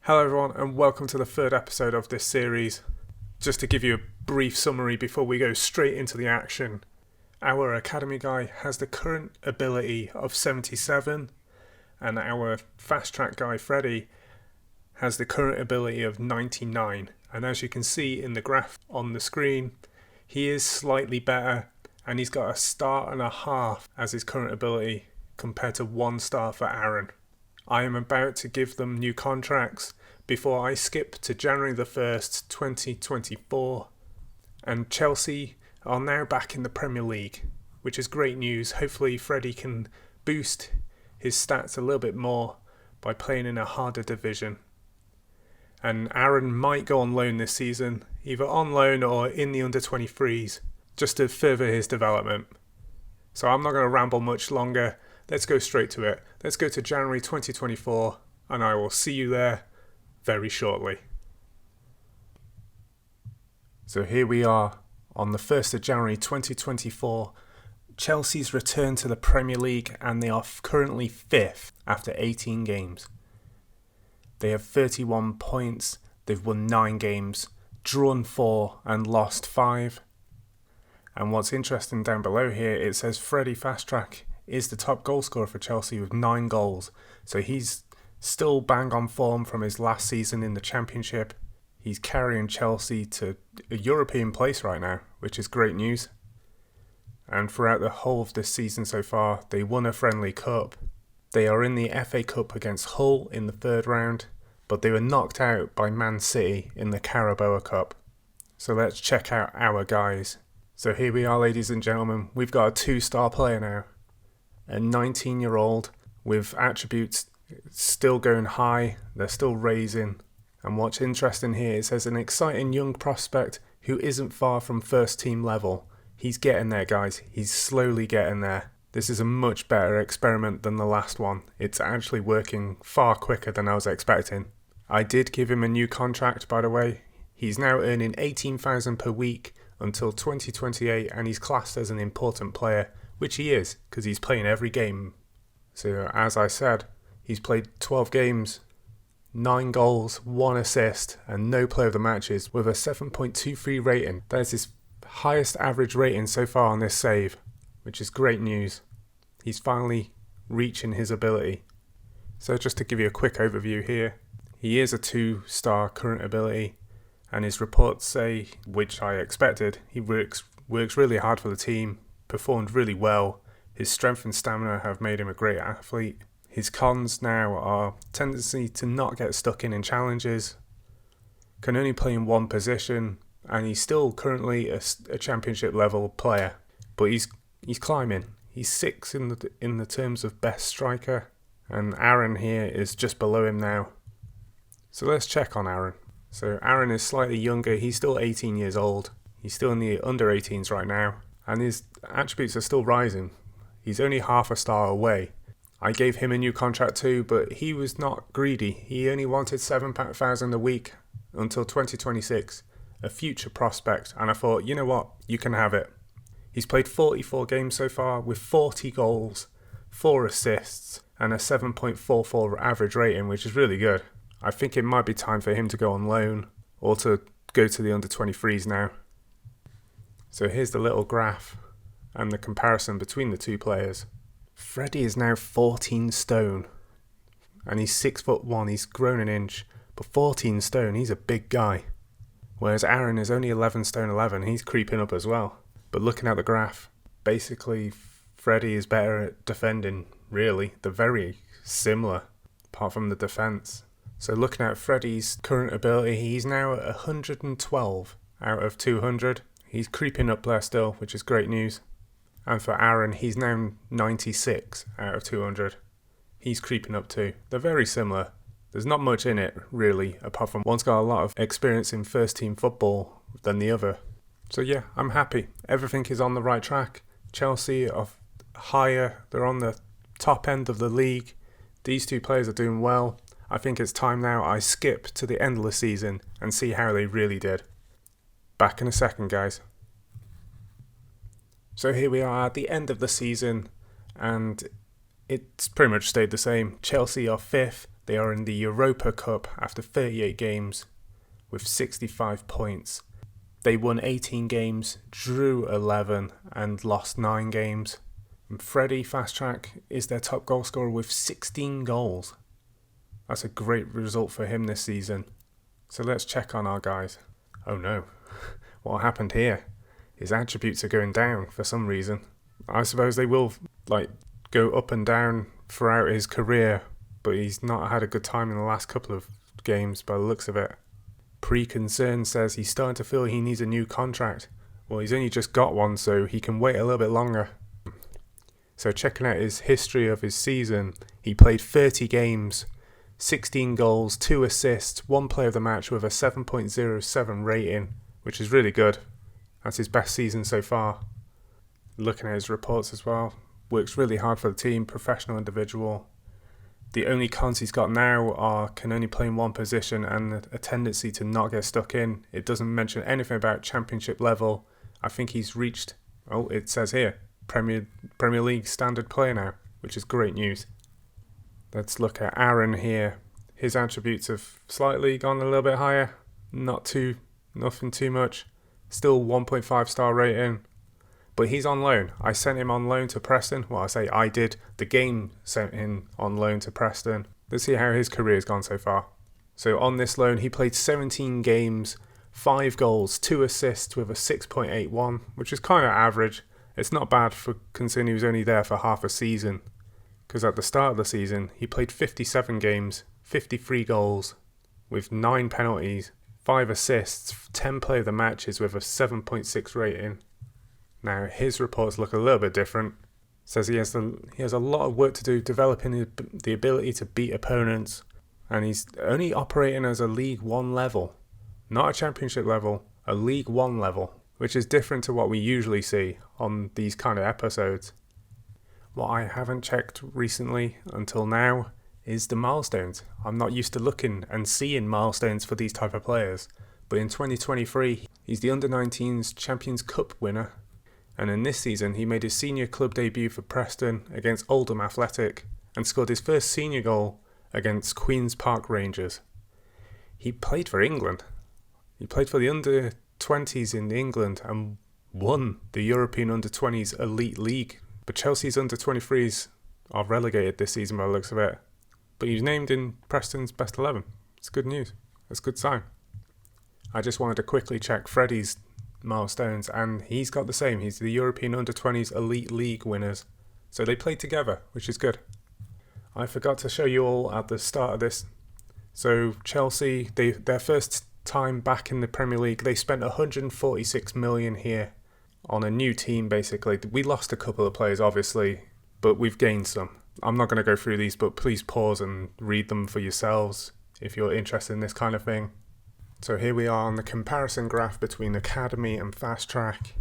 Hello everyone and welcome to the third episode of this series. Just to give you a brief summary before we go straight into the action. Our academy guy has the current ability of 77 and our fast track guy Freddy has the current ability of 99. And as you can see in the graph on the screen, he is slightly better and he's got a star and a half as his current ability compared to 1 star for Aaron. I am about to give them new contracts before I skip to January the 1st, 2024. And Chelsea are now back in the Premier League, which is great news. Hopefully Freddie can boost his stats a little bit more by playing in a harder division. And Aaron might go on loan this season, either on loan or in the under-23s, just to further his development. So I'm not going to ramble much longer. Let's go straight to it. Let's go to January 2024, and I will see you there very shortly. So here we are on the 1st of January 2024. Chelsea's returned to the Premier League and they are currently 5th after 18 games. They have 31 points, they've won 9 games, drawn 4 and lost 5. And what's interesting down below here, it says Freddie Fast Track is the top goal scorer for Chelsea with 9 goals. So he's still bang on form from his last season in the Championship. He's carrying Chelsea to a European place right now, which is great news. And throughout the whole of this season so far, they won a friendly cup. They are in the FA Cup against Hull in the 3rd round, but they were knocked out by Man City in the Carabao Cup. So let's check out our guys. So here we are, ladies and gentlemen. We've got a 2-star player now. A 19-year-old with attributes still going high. They're still raising. And what's interesting here, it says an exciting young prospect who isn't far from first team level. He's getting there, guys. He's slowly getting there. This is a much better experiment than the last one. It's actually working far quicker than I was expecting. I did give him a new contract, by the way. He's now earning $18,000 per week until 2028, and he's classed as an important player, which he is, because he's playing every game. So, as I said, he's played 12 games, 9 goals, 1 assist, and no player of the matches with a 7.23 rating. That is his highest average rating so far on this save, which is great news. He's finally reaching his ability. So just to give you a quick overview here, he is a 2-star current ability, and his reports say, which I expected, he works really hard for the team, performed really well. His strength and stamina have made him a great athlete. His cons now are tendency to not get stuck in challenges, can only play in one position, and he's still currently a championship level player, but he's climbing. He's 6th in the terms of best striker, and Aaron here is just below him now. So let's check on Aaron. So Aaron is slightly younger. He's still 18 years old. He's still in the under 18s right now, and his attributes are still rising. He's only half a star away. I gave him a new contract too, but he was not greedy. He only wanted £7,000 a week until 2026, a future prospect, and I thought, you know what, you can have it. He's played 44 games so far with 40 goals, 4 assists, and a 7.44 average rating, which is really good. I think it might be time for him to go on loan or to go to the under-23s now. So here's the little graph and the comparison between the two players. Freddie is now 14 stone and he's 6'1", he's grown an inch, but 14 stone, he's a big guy. Whereas Aaron is only 11 stone 11, he's creeping up as well. But looking at the graph, basically Freddie is better at defending, really. They're very similar, apart from the defence. So looking at Freddie's current ability, he's now at 112 out of 200. He's creeping up there still, which is great news. And for Aaron, he's now 96 out of 200. He's creeping up too. They're very similar. There's not much in it, really, apart from one's got a lot of experience in first team football than the other. So yeah, I'm happy. Everything is on the right track. Chelsea are higher. They're on the top end of the league. These two players are doing well. I think it's time now I skip to the end of the season and see how they really did. Back in a second, guys. So here we are at the end of the season, and it's pretty much stayed the same. Chelsea are 5th, They are in the Europa Cup after 38 games with 65 points. They won 18 games, drew 11 and lost 9 games. And Freddie Fast Track is their top goal scorer with 16 goals. That's a great result for him this season. So let's check on our guys. Oh no, what happened here? His attributes are going down for some reason. I suppose they will go up and down throughout his career, but he's not had a good time in the last couple of games by the looks of it. Pre-Concern says he's starting to feel he needs a new contract. Well, he's only just got one, so he can wait a little bit longer. So checking out his history of his season, he played 30 games, 16 goals, 2 assists, 1 player of the match with a 7.07 rating, which is really good. That's his best season so far. Looking at his reports as well, works really hard for the team, professional individual. The only cons he's got now are can only play in one position and a tendency to not get stuck in. It doesn't mention anything about championship level. I think he's reached, it says here, Premier League standard player now, which is great news. Let's look at Aaron here. His attributes have slightly gone a little bit higher. Nothing too much. Still 1.5 star rating. But he's on loan. I sent him on loan to Preston. Well, I say I did. The game sent him on loan to Preston. Let's see how his career has gone so far. So on this loan, he played 17 games, 5 goals, 2 assists with a 6.81, which is kind of average. It's not bad for considering he was only there for half a season. Because at the start of the season, he played 57 games, 53 goals, with 9 penalties, 5 assists, 10 player of the matches with a 7.6 rating. Now, his reports look a little bit different. Says he has a lot of work to do developing the ability to beat opponents, and he's only operating as a League 1 level, not a Championship level, a League 1 level, which is different to what we usually see on these kind of episodes. What I haven't checked recently until now is the milestones. I'm not used to looking and seeing milestones for these type of players, but in 2023 he's the Under-19s Champions Cup winner, and in this season he made his senior club debut for Preston against Oldham Athletic and scored his first senior goal against Queen's Park Rangers. He played for England. He played for the Under-20s in England and won the European Under-20s Elite League. But Chelsea's Under-23s are relegated this season by the looks of it. But he was named in Preston's best 11. It's good news. It's a good sign. I just wanted to quickly check Freddie's milestones, and he's got the same. He's the European Under-20s Elite League winners. So they played together, which is good. I forgot to show you all at the start of this. So Chelsea, their first time back in the Premier League, they spent 146 million here on a new team, basically. We lost a couple of players, obviously, but we've gained some. I'm not going to go through these, but please pause and read them for yourselves if you're interested in this kind of thing. So here we are on the comparison graph between Academy and Fast Track.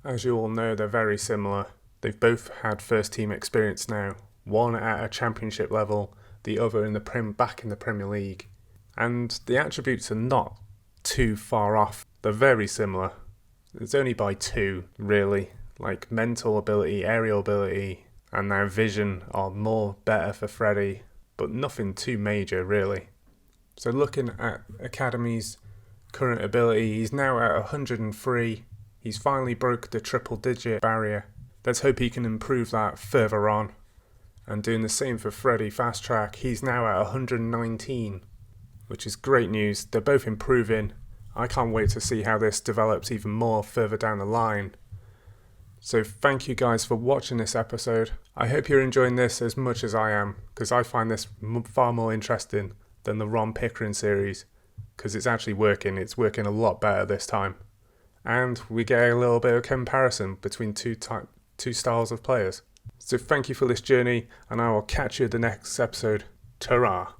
As you all know, they're very similar. They've both had first team experience now, one at a Championship level, the other back in the Premier League. And the attributes are not too far off. They're very similar. It's only by 2, really. Like mental ability, aerial ability, and now vision are more better for Freddie, but nothing too major, really. So looking at Academy's current ability, he's now at 103. He's finally broke the triple-digit barrier. Let's hope he can improve that further on. And doing the same for Freddie Fast Track, he's now at 119, which is great news. They're both improving. I can't wait to see how this develops even more further down the line. So thank you guys for watching this episode. I hope you're enjoying this as much as I am, because I find this far more interesting than the Ron Pickering series, because it's actually working. It's working a lot better this time. And we get a little bit of comparison between two styles of players. So thank you for this journey, and I will catch you at the next episode. Ta-ra!